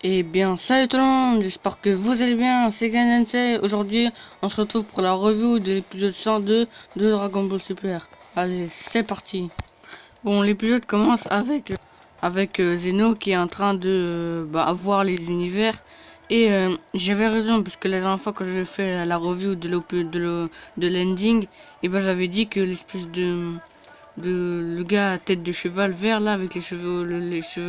Eh bien, salut tout le monde, j'espère que vous allez bien, c'est Ganensei. Aujourd'hui, on se retrouve pour la review de l'épisode 102 de Dragon Ball Super. Allez, c'est parti. Bon, l'épisode commence avec Zeno qui est en train de avoir les univers. Et j'avais raison, parce que la dernière fois quand j'ai fait la review de l'ending, et ben j'avais dit que l'espèce de le gars à tête de cheval vert là avec les cheveux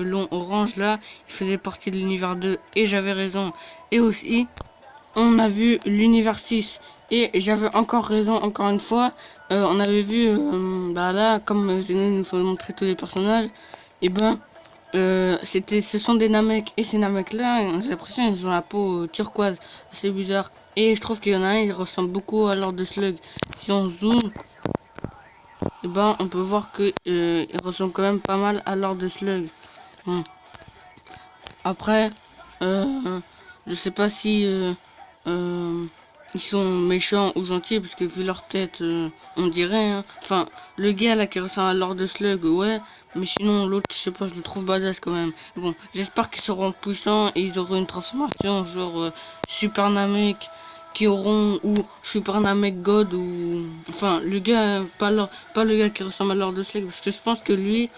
longs orange là, il faisait partie de l'univers 2 et j'avais raison. Et aussi on a vu l'univers 6 et j'avais encore raison encore une fois. On avait vu là comme Zeno nous faut montrer tous les personnages, et ben ce sont des Namek, et ces Namek là j'ai l'impression ils ont la peau turquoise, c'est bizarre, et je trouve qu'il y en a un il ressemble beaucoup à Lord de Slug. Si on zoome, et ben on peut voir que il ressemble quand même pas mal à Lord de Slug. Bon. Après, je sais pas si ils sont méchants ou gentils, parce que vu leur tête, on dirait. Hein. Enfin, le gars là qui ressemble à Lord de Slug, ouais. Mais sinon, l'autre, je sais pas, je le trouve badass quand même. Bon, j'espère qu'ils seront puissants et ils auront une transformation genre Super Namek qui auront, ou Super Namek God, ou enfin le gars, pas le gars qui ressemble à Lord de Slug, parce que je pense que lui,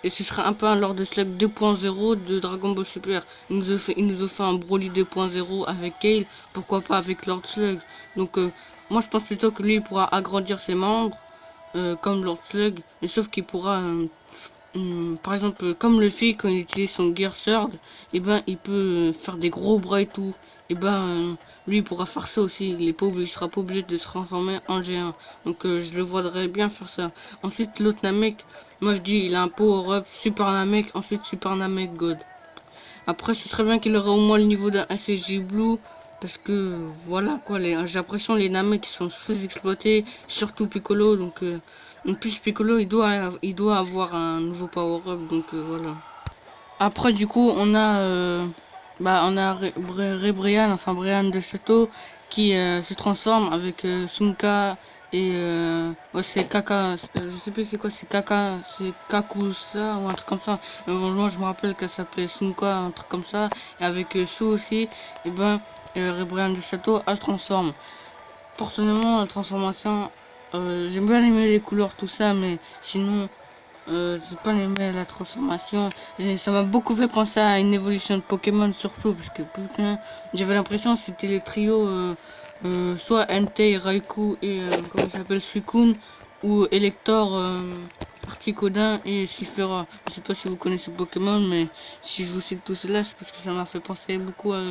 et ce sera un peu un Lord de Slug 2.0 de Dragon Ball Super. Il nous a fait un Broly 2.0 avec Kale, pourquoi pas avec Lord Slug. Donc moi je pense plutôt que lui il pourra agrandir ses membres comme Lord Slug, mais sauf qu'il pourra par exemple, comme le fait quand il utilise son Gear Sword, et ben il peut faire des gros bras et tout. Et ben lui il pourra faire ça aussi. Il sera pas obligé de se transformer en géant. Donc je le voudrais bien faire ça. Ensuite l'autre Namek, moi je dis il a un power up Super Namek, ensuite Super Namek God. Après ce serait bien qu'il aurait au moins le niveau d'un SSJ Blue. Parce que voilà quoi, j'ai l'impression les Namek qui sont sous-exploités, surtout Piccolo, donc en plus Piccolo il doit avoir un nouveau power-up, donc voilà. Après du coup on a Brian, enfin Brian de Château qui se transforme avec Sunka et ouais, c'est Kaka, je sais plus c'est quoi, c'est Kaka, c'est Kakusa ou un truc comme ça. Moi je me rappelle qu'elle s'appelait Sunka, un truc comme ça, et avec Sue aussi. Et ben Brian de Château elle se transforme. Personnellement la transformation, j'aime bien aimer les couleurs tout ça, mais sinon j'ai pas aimé la transformation. Ça m'a beaucoup fait penser à une évolution de Pokémon, surtout parce que putain, j'avais l'impression que c'était les trios soit Entei, Raikou et comment il s'appelle, Suicune, ou Elector, Articodin et Sifera. Je sais pas si vous connaissez Pokémon, mais si je vous cite tout cela, c'est parce que ça m'a fait penser beaucoup à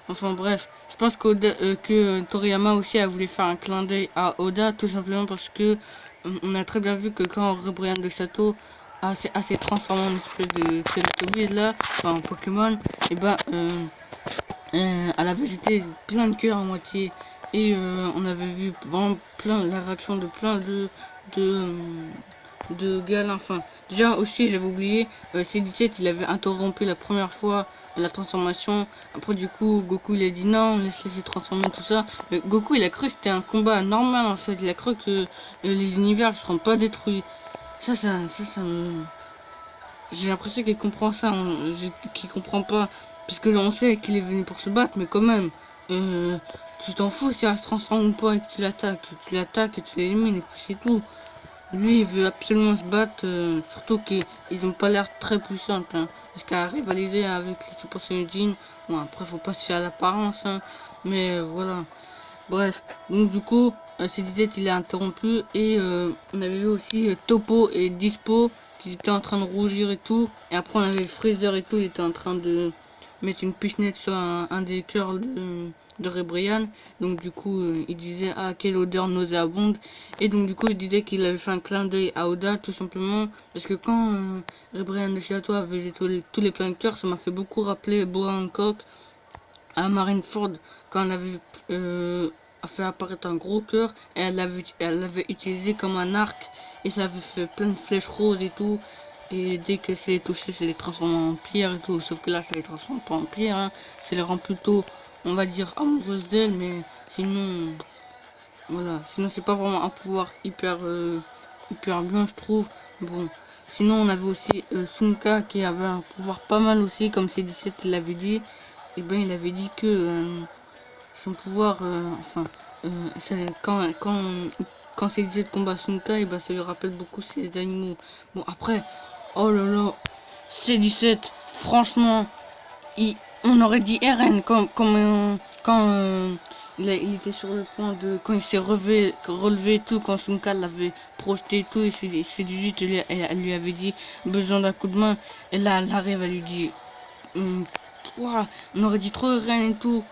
enfin bref, je pense que Toriyama aussi a voulu faire un clin d'œil à Oda, tout simplement parce que on a très bien vu que quand Brian de Château a s'est transformé en espèce de Teletubbies là, enfin en Pokémon, et ben elle avait jeté plein de cœurs à moitié, et on avait vu vraiment plein la réaction de plein de euh, de gars. Enfin déjà aussi j'avais oublié, C17 il avait interrompu la première fois la transformation. Après du coup Goku il a dit non, laisse-les transformer tout ça, mais Goku il a cru que c'était un combat normal en fait, il a cru que les univers ne seront pas détruits. Ça me, j'ai l'impression qu'il comprend ça, hein, qu'il comprend pas, puisque on sait qu'il est venu pour se battre, mais quand même euh, tu t'en fous si elle se transforme ou pas, et que tu l'attaques et tu l'élimines, et puis c'est tout. Lui, il veut absolument se battre, surtout qu'ils ont pas l'air très puissants, hein, parce qu'à rivaliser avec les Super Saiyajin, bon après faut pas se fier à l'apparence, hein, mais voilà. Bref, donc du coup, C17 il est interrompu, et on avait vu aussi Topo et Dispo qui étaient en train de rougir et tout, et après on avait Freezer et tout, il était en train de mettre une pichenette sur un des cœurs de Rebrian. Donc du coup il disait ah quelle odeur nauséabonde, et donc du coup je disais qu'il avait fait un clin d'œil à Oda, tout simplement parce que quand Rebrian de Château avait jeté tous les pleins de cœur, ça m'a fait beaucoup rappeler Boa Hancock à Marineford quand on avait a fait apparaître un gros cœur, et elle l'avait utilisé comme un arc, et ça avait fait plein de flèches roses et tout, et dès que c'est touché c'est les transforme en pierre et tout, sauf que là ça les transforme pas en pierre, hein. Ça les rend plutôt, on va dire, amoureuses d'elle, mais sinon voilà, sinon c'est pas vraiment un pouvoir hyper hyper bien je trouve. Bon, Sinon, on avait aussi Sunka qui avait un pouvoir pas mal aussi, comme C17 il l'avait dit. Et ben, il avait dit que son pouvoir, quand C17 combat Sunka, et ben, ça lui rappelle beaucoup ses animaux. Bon, après, oh là là, C17, franchement, on aurait dit RN quand il était sur le point de, quand il s'est relevé et tout, quand Sunka l'avait projeté et tout, et C18 elle lui avait dit besoin d'un coup de main, et là elle arrive, elle lui dit ouah, on aurait dit trop RN et tout.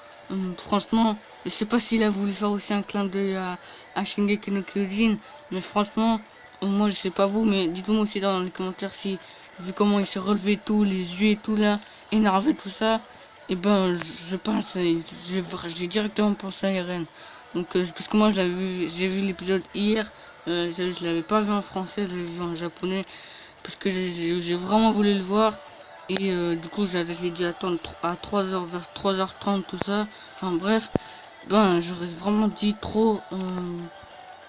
Franchement, je sais pas s'il a voulu faire aussi un clin d'œil à Shingeki no Kyojin, mais franchement, moi je sais pas vous, mais dites-moi aussi dans les commentaires si, vu comment il s'est relevé tout, les yeux et tout là, énervé tout ça, et ben je pense, j'ai directement pensé à Eren. Donc parce que moi j'ai vu l'épisode hier, je l'avais pas vu en français, je l'avais vu en japonais, parce que j'ai vraiment voulu le voir. Et du coup j'ai dû attendre à 3h, vers 3h30 tout ça. Enfin bref, ben j'aurais vraiment dit trop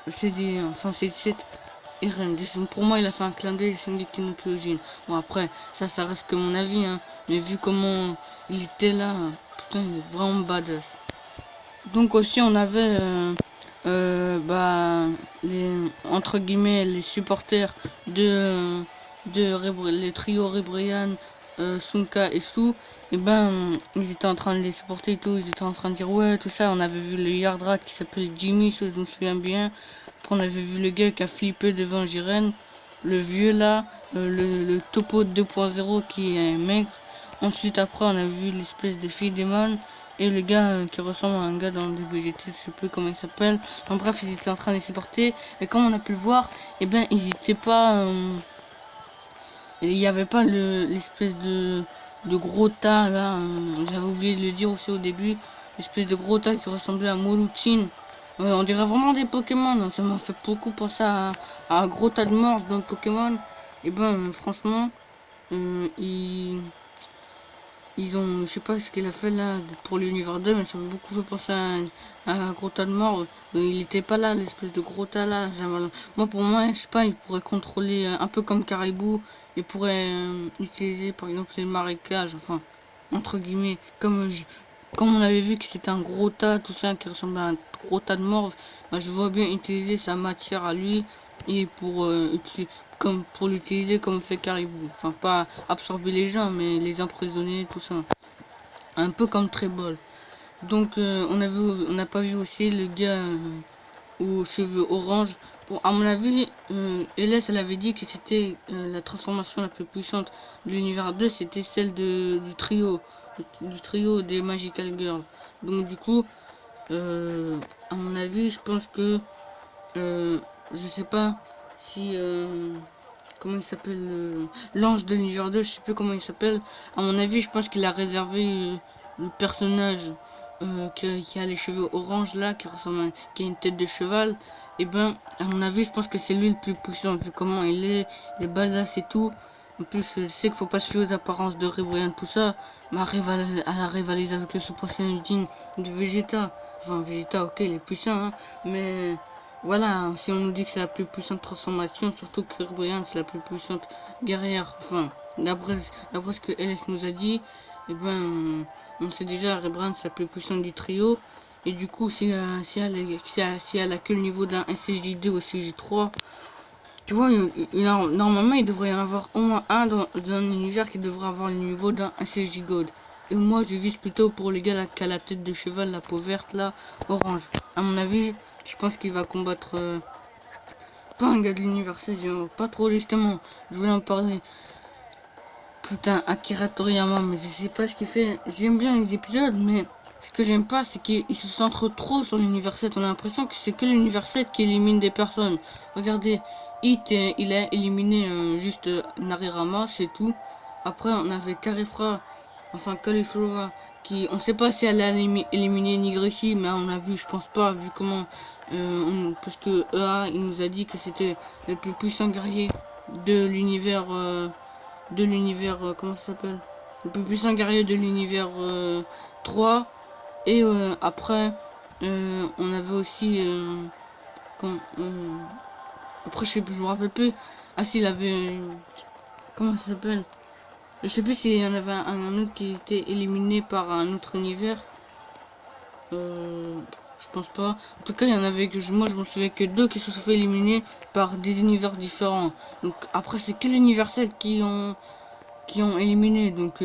c'est 7 Eren. Pour moi il a fait un clin d'œil à Shingeki no Kyojin. Bon après, ça reste que mon avis hein. Mais vu comment il était là, putain il est vraiment badass. Donc aussi on avait les entre guillemets les supporters les trios Ribrian, Sunka et Su, et ben ils étaient en train de les supporter et tout, ils étaient en train de dire ouais tout ça. On avait vu le Yardrat qui s'appelle Jimmy, si je me souviens bien. Après on avait vu le gars qui a flippé devant Jiren, le vieux là, le topo 2.0 qui est maigre. Ensuite après on a vu l'espèce de fille démon et le gars qui ressemble à un gars dans des VGT, je sais plus comment il s'appelle. En bref, ils étaient en train de les supporter. Et comme on a pu le voir, et ben ils étaient pas... il n'y avait pas l'espèce de gros tas là. J'avais oublié de le dire aussi au début. L'espèce de gros tas qui ressemblait à Moluchin. On dirait vraiment des Pokémon. Ça m'a fait beaucoup penser à un gros tas de morts dans Pokémon. Et ben franchement, ils ont, je sais pas ce qu'il a fait là pour l'univers 2, mais ça m'a beaucoup fait penser à un gros tas de morts. Il était pas là, l'espèce de gros tas là. Moi, pour moi, je sais pas, il pourrait contrôler un peu comme Caribou. Il pourrait utiliser par exemple les marécages, enfin, entre guillemets, comme on avait vu que c'était un gros tas, tout ça, qui ressemblait à un gros tas de morts. Bah, je vois bien utiliser sa matière à lui et comme pour l'utiliser comme fait Caribou. Enfin, pas absorber les gens, mais les emprisonner, tout ça. Un peu comme Trébol. Donc, on n'a pas vu aussi le gars aux cheveux orange. Bon, à mon avis, Hélès, elle avait dit que c'était la transformation la plus puissante de l'univers 2, c'était celle du trio des Magical Girls. Donc, du coup, à mon avis, je pense que, je sais pas si comment il s'appelle, l'ange de l'univers 2, je sais plus comment il s'appelle. À mon avis, je pense qu'il a réservé le personnage qui a les cheveux orange là, qui a une tête de cheval. Et ben, à mon avis, je pense que c'est lui le plus puissant, vu comment il est badass et tout. En plus, je sais qu'il faut pas se fier aux apparences de Ribrian, tout ça. Mais elle rivalise avec le Super Saiyajin de Vegeta. Enfin, Vegeta, ok, il est puissant, hein, mais voilà, si on nous dit que c'est la plus puissante transformation, surtout que Ribrian c'est la plus puissante guerrière, enfin, d'après ce que LS nous a dit, et ben, on sait déjà Ribrian c'est la plus puissante du trio, et du coup, si elle a que le niveau d'un SCJ2 ou SCJ3, tu vois, normalement il devrait y en avoir au moins un dans un univers qui devrait avoir le niveau d'un SCJ God. Et moi je vise plutôt pour les gars là, qui a la tête de cheval, la peau verte là, orange. À mon avis, je pense qu'il va combattre pas un gars de l'univers 16, pas trop justement. Je voulais en parler. Putain, Akira Toriyama, mais je sais pas ce qu'il fait. J'aime bien les épisodes, mais ce que j'aime pas, c'est qu'il se centre trop sur l'univers 7. On a l'impression que c'est que l'univers 7 qui élimine des personnes. Regardez, il a éliminé juste Narirama, c'est tout. Après, on avait Carifra, enfin Cauliflower, qui, on sait pas si elle a éliminé Nigreshi, mais on a vu, je pense pas, vu comment, parce que EA, il nous a dit que c'était le plus puissant guerrier de l'univers, comment ça s'appelle, le plus puissant guerrier de l'univers 3. Et après, on avait aussi, quand, après je sais plus, je me rappelle plus. Ah si, il avait comment ça s'appelle? Je sais plus s'il y en avait un autre qui était éliminé par un autre univers. Je pense pas. En tout cas, il y en avait que moi je me souviens que deux qui se sont fait éliminer par des univers différents. Donc après, c'est que l'universel qui ont éliminé. Donc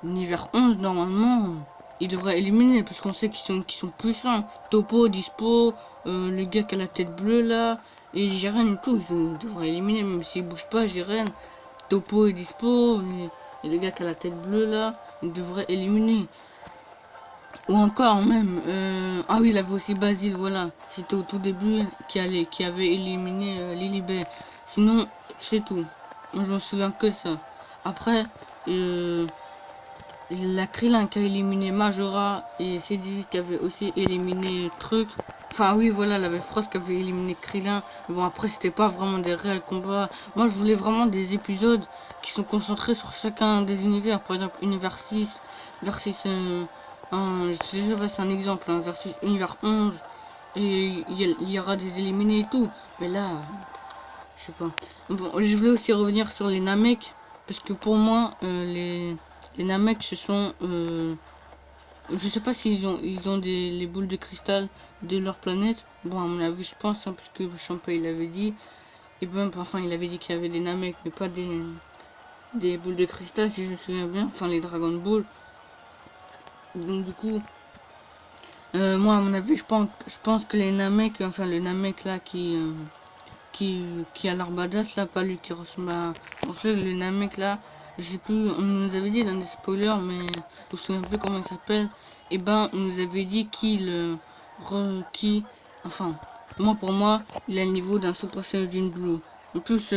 l'univers 11 normalement, ils devraient éliminer parce qu'on sait qu'ils sont puissants. Topo, Dispo, le gars qui a la tête bleue là, et Jiren et tout, ils devraient éliminer même s'ils bougent pas. Jiren, Topo et Dispo, et le gars qui a la tête bleue là, ils devraient éliminer. Ou encore même, ah oui, il avait aussi Basile, voilà. C'était au tout début qui avait éliminé Lilibet. Sinon, c'est tout. Moi, je me souviens que ça. Après, la Krillin qui a éliminé Majora et Cédric qui avait aussi éliminé Truc. Enfin oui, voilà, la Frost qui avait éliminé Krillin. Bon, après, c'était pas vraiment des réels combats. Moi, je voulais vraiment des épisodes qui sont concentrés sur chacun des univers. Par exemple, univers 6 versus c'est un exemple, hein, versus univers 11. Et il y aura des éliminés et tout. Mais là, je sais pas. Bon, je voulais aussi revenir sur les Namek. Parce que pour moi, les Namek, ce sont... je sais pas s'ils ont les boules de cristal de leur planète. Bon, à mon avis, je pense, hein, parce que Champa, il avait dit. Et même, enfin, il avait dit qu'il y avait des Namek, mais pas des boules de cristal, si je me souviens bien. Enfin, les Dragon Ball. Donc, du coup... moi, à mon avis, je pense que les Namek, enfin, le Namek, là, qui a l'air badass, là, pas lui qui ressemble à... En fait, le Namek, là... Je sais plus, on nous avait dit dans des spoilers, mais je me souviens plus comment il s'appelle. Et ben, on nous avait dit enfin, pour moi, il a le niveau d'un Super Saiyan Blue. En plus,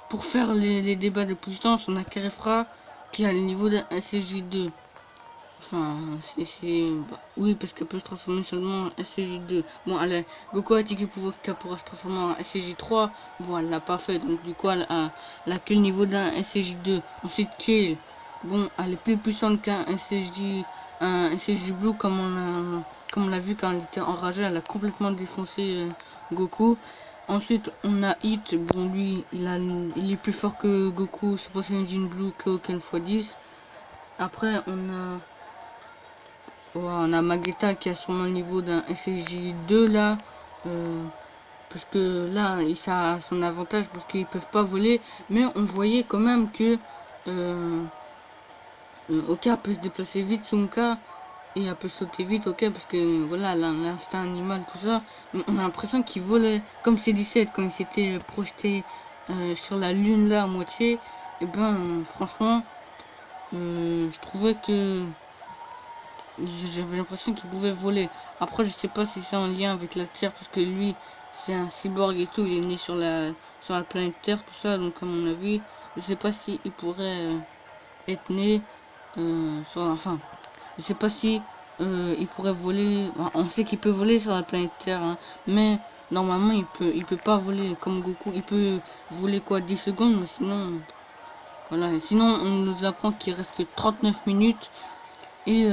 pour faire les débats de puissance, on a Kerefra qui a le niveau d'un SCJ2. Enfin, oui, parce qu'elle peut se transformer seulement en SCJ2. Bon, Goku a dit qu'elle pourra se transformer en SCJ3. Bon, elle l'a pas fait, donc du coup, elle a que le niveau d'un SCJ2. Ensuite, Kale. Bon, elle est plus puissante qu'un SCJ Blue, comme on l'a vu quand elle était enragée. Elle a complètement défoncé Goku. Ensuite, on a Hit. Bon, lui, il est plus fort que Goku, Super Saiyan Blue, Kaioken x10. Après, on a Magetta qui a sûrement le niveau d'un SCJ2 là. Parce que là, ça a son avantage parce qu'ils peuvent pas voler. Mais on voyait quand même que Oka peut se déplacer vite, Sunka. Et elle peut sauter vite, ok, parce que voilà, l'instinct animal, tout ça. Mais on a l'impression qu'il volait. Comme C17 quand il s'était projeté sur la lune là à moitié. Et ben, franchement, je trouvais que j'avais l'impression qu'il pouvait voler. Après, je sais pas si c'est en lien avec la Terre, parce que lui, c'est un cyborg et tout. Il est né sur la planète Terre, tout ça. Donc, à mon avis, je sais pas si il pourrait être né enfin, je sais pas si il pourrait voler. On sait qu'il peut voler sur la planète Terre, hein, mais normalement, il peut pas voler comme Goku. Il peut voler quoi, 10 secondes, mais sinon, voilà. Sinon, on nous apprend qu'il reste que 39 minutes et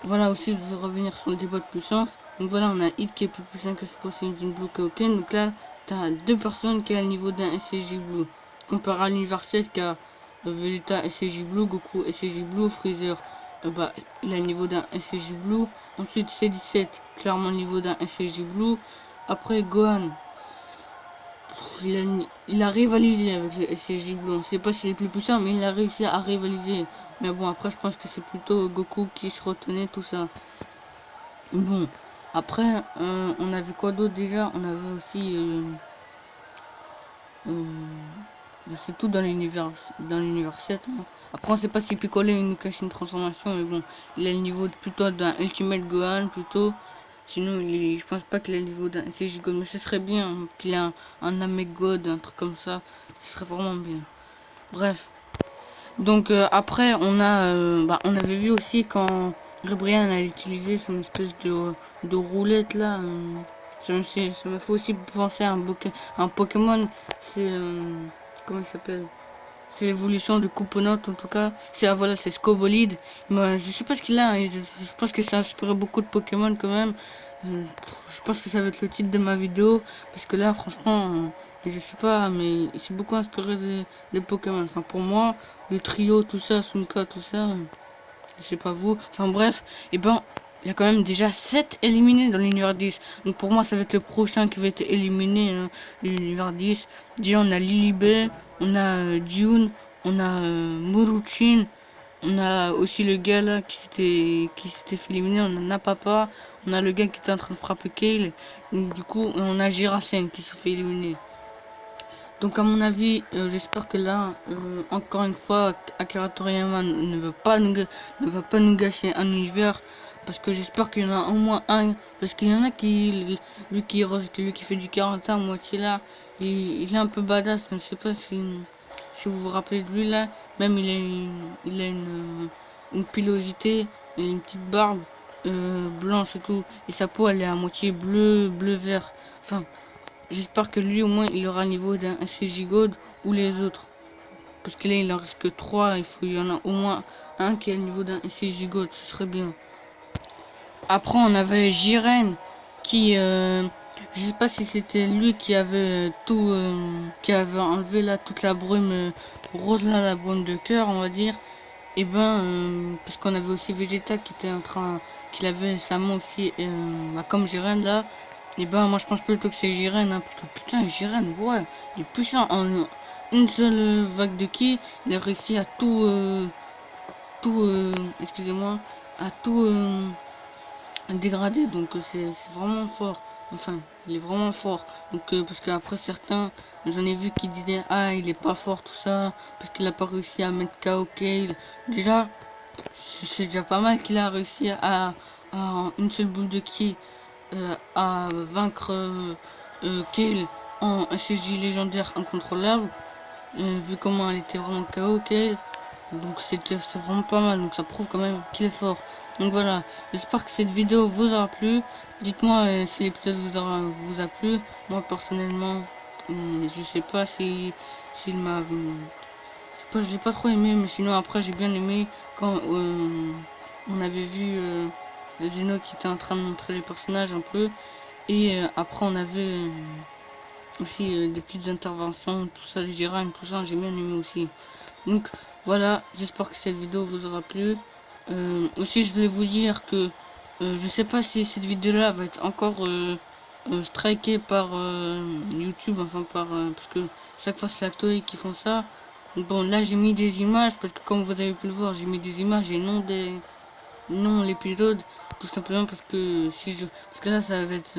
voilà, aussi je veux revenir sur le débat de puissance. Donc voilà, on a Hit qui est plus puissant que Super Saiyan Blue Kaioken. Donc là, t'as deux personnes qui ont le niveau d'un SCJ Blue. Comparé à l'univers 7 qui a Vegeta SCJ Blue, Goku SCJ Blue, Freezer, bah, il a le niveau d'un SCJ Blue. Ensuite C17, clairement le niveau d'un SCJ Blue. Après Gohan, il a rivalisé avec le SCJ Blue. On ne sait pas s'il est plus puissant, mais il a réussi à rivaliser. Mais bon, après, je pense que c'est plutôt Goku qui se retenait, tout ça. Bon, après, on a vu quoi d'autre déjà? On avait aussi... c'est tout dans l'univers 7. Hein. Après, on sait pas si Piccolo il nous cache une transformation, mais bon, il a le niveau plutôt d'un Ultimate Gohan, plutôt. Sinon, je pense pas qu'il a le niveau d'un SCJ God, mais ce serait bien qu'il ait un Namek God, un truc comme ça. Ce serait vraiment bien. Bref. Donc après, on avait vu aussi quand Rebrian a utilisé son espèce de roulette là. Ça me fait aussi penser à un Pokémon. C'est comment il s'appelle? C'est l'évolution de Couponote en tout cas. Voilà, c'est Scobolide. Mais je sais pas ce qu'il a. Je pense que ça a inspiré beaucoup de Pokémon quand même. Je pense que ça va être le titre de ma vidéo. Parce que là, franchement, je sais pas, mais il s'est beaucoup inspiré des Pokémon. Enfin, pour moi, le trio, tout ça, Sunka, tout ça, je sais pas vous. Enfin, bref, et ben, il y a quand même déjà 7 éliminés dans l'univers 10. Donc, pour moi, ça va être le prochain qui va être éliminé, hein, l'univers 10. Déjà, on a Lilibé, on a Dune, on a Muruchin. On a aussi le gars là qui s'était fait éliminer, on a Napapa, on a le gars qui était en train de frapper Kale, donc du coup on a Giracen qui s'est fait éliminer. Donc à mon avis, j'espère que là, encore une fois, Akira Toriyama ne va pas nous gâcher un univers, parce que j'espère qu'il y en a au moins un, parce qu'il y en a lui qui fait du 41 à moitié là, il est un peu badass, je ne sais pas si vous vous rappelez de lui là, même il a une pilosité, il a une petite barbe blanche et tout, et sa peau elle est à moitié bleu vert, enfin. J'espère que lui au moins il aura le niveau d'un SCJ God ou les autres. Parce que là il en reste que 3, il y en a au moins un qui a le niveau d'un SCJ God, ce serait bien. Après on avait Jiren qui je sais pas si c'était lui qui avait qui avait enlevé là toute la brume rose là, la brume de cœur on va dire. Et ben parce qu'on avait aussi Vegeta qui était en train, qu'il avait sa main aussi comme Jiren là. Et ben moi je pense plutôt que c'est Jiren, hein, parce que putain Jiren, ouais, il est puissant. En une seule vague de ki, il a réussi à excusez-moi, à tout dégrader. Donc c'est vraiment fort. Enfin, il est vraiment fort. Donc parce qu'après certains, j'en ai vu qui disaient ah il est pas fort tout ça, parce qu'il a pas réussi à mettre KO Kale. Déjà, c'est déjà pas mal qu'il a réussi à une seule boule de ki à vaincre Kale en SSJ légendaire incontrôlable, vu comment elle était vraiment KO Kale. Donc c'est vraiment pas mal, donc ça prouve quand même qu'il est fort. Donc voilà, j'espère que cette vidéo vous aura plu. Dites-moi si l'épisode vous a plu. Moi personnellement, je sais pas s'il m'a... je sais pas, je l'ai pas trop aimé, mais sinon après j'ai bien aimé quand on avait vu Zeno qui était en train de montrer les personnages un peu. Et après on avait aussi des petites interventions, tout ça, les Jiren, tout ça, j'ai bien aimé aussi. Donc voilà, j'espère que cette vidéo vous aura plu. Aussi je voulais vous dire que je sais pas si cette vidéo là va être encore strikée par YouTube, enfin par parce que chaque fois c'est la Toei qui font ça. Bon là j'ai mis des images parce que comme vous avez pu le voir, j'ai mis des images et non l'épisode, tout simplement parce que parce que là ça va être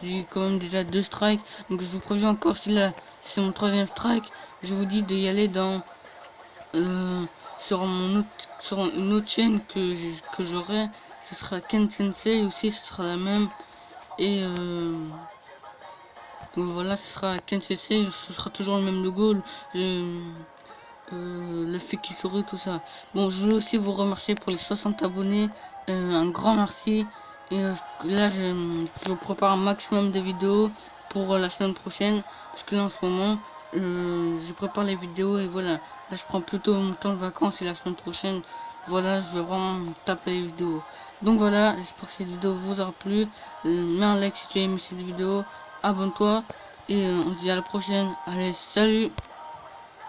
j'ai quand même déjà 2 strikes, donc je vous préviens encore, si là c'est mon 3e strike, je vous dis d'y aller dans sur une autre chaîne que j'aurai, ce sera Ken Sensei aussi, ce sera la même. Et donc voilà, ce sera Ken Sensei, ce sera toujours le même logo, le fait qu'il sourit, tout ça. Bon, je veux aussi vous remercier pour les 60 abonnés, un grand merci. Et là je prépare un maximum de vidéos pour la semaine prochaine, parce que là en ce moment je prépare les vidéos et voilà. Là je prends plutôt mon temps de vacances et la semaine prochaine, voilà, je vais vraiment taper les vidéos. Donc voilà, j'espère que cette vidéo vous aura plu. Mets un like si tu as aimé cette vidéo, abonne-toi et on se dit à la prochaine. Allez, salut!